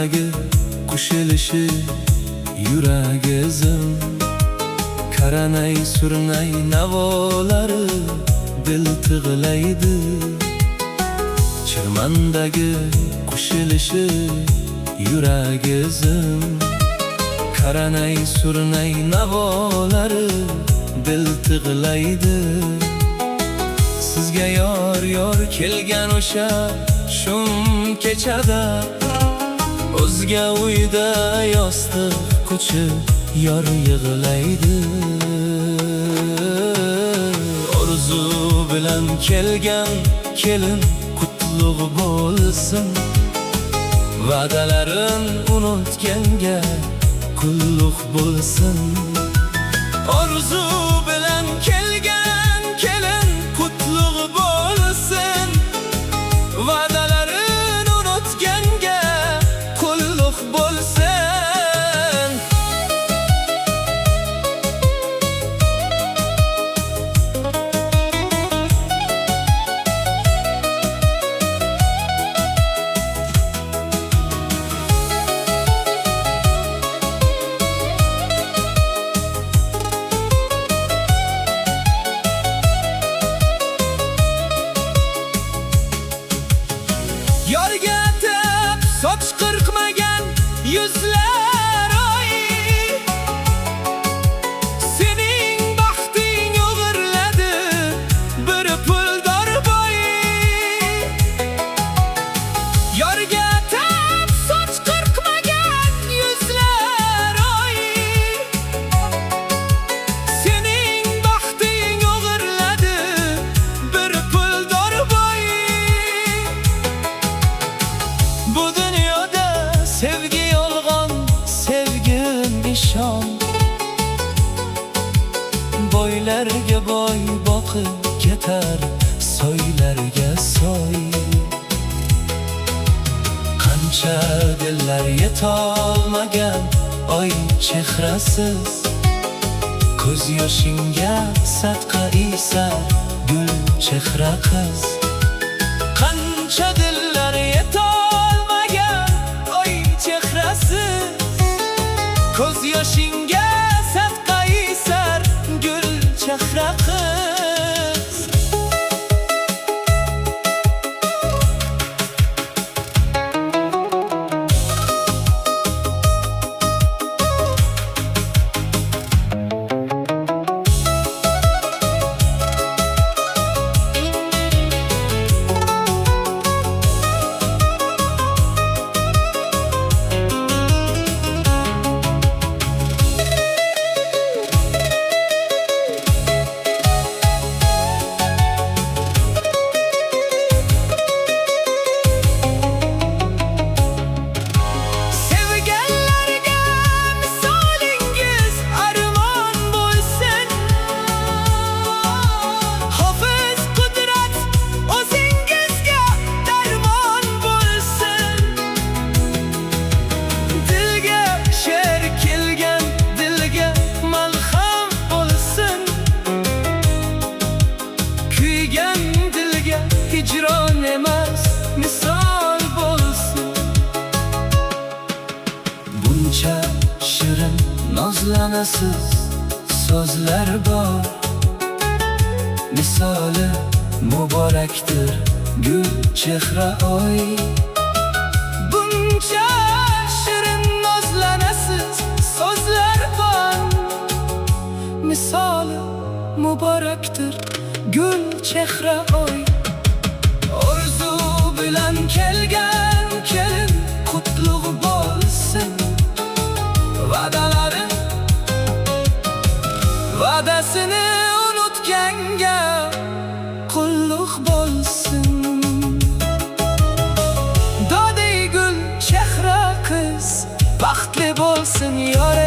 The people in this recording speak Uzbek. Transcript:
osmondagi qush ilishi yurak izim, qaranay surnay navolari dil tig'laydi. Chirmandagi qush ilishi yurak izim, qaranay surnay navolari dil tig'laydi. Sizga yor yor kelgan o'sha shum kechada, o'zga uyda yostiq quchib yor yig'laydi. Orzu bilan kelgan kelin qutlug' bo'lsin, va'dalarin unutganga qulluq bo'lsin. Orzu bilan kelgan kelin qutlug' bo'lsin, va'dalarin unutganga qulluq bo'lsin. Yorga tep soch qirqmagan yuzlar oy, sening baxting o'g'irladi bir puldor boy. Yorga tep soch qirqmagan yuzlar oy, sening baxting o'g'irladi bir puldor boy. Bu dunyoda sevgi yolg'on, sevgim ishon, boylarga boy boqib ketar, soylarga soy. Qancha dillar yetolmagan oy chehrasiz, ko'z yoshingga sadqa isar gul chehra qiz. Qancha dillar yetolmagan oy chehrasiz, ko'z yoshingga sadqa isar gul chehra qiz. Hicron emas misol bo'lsin, buncha shirin nozlanasiz so'zlar bor, misoli muborakdir gul chehra oy. Buncha shirin nozlanasiz so'zlar bor, misoli muborakdir gul chehra oy. Orzu bilan kelgan kelin qutlug' bo'lsin, va'dalarin va'dasini unutganga qulluq bo'lsin. Dodey gul chehra qiz baxtli bo'lsin yore.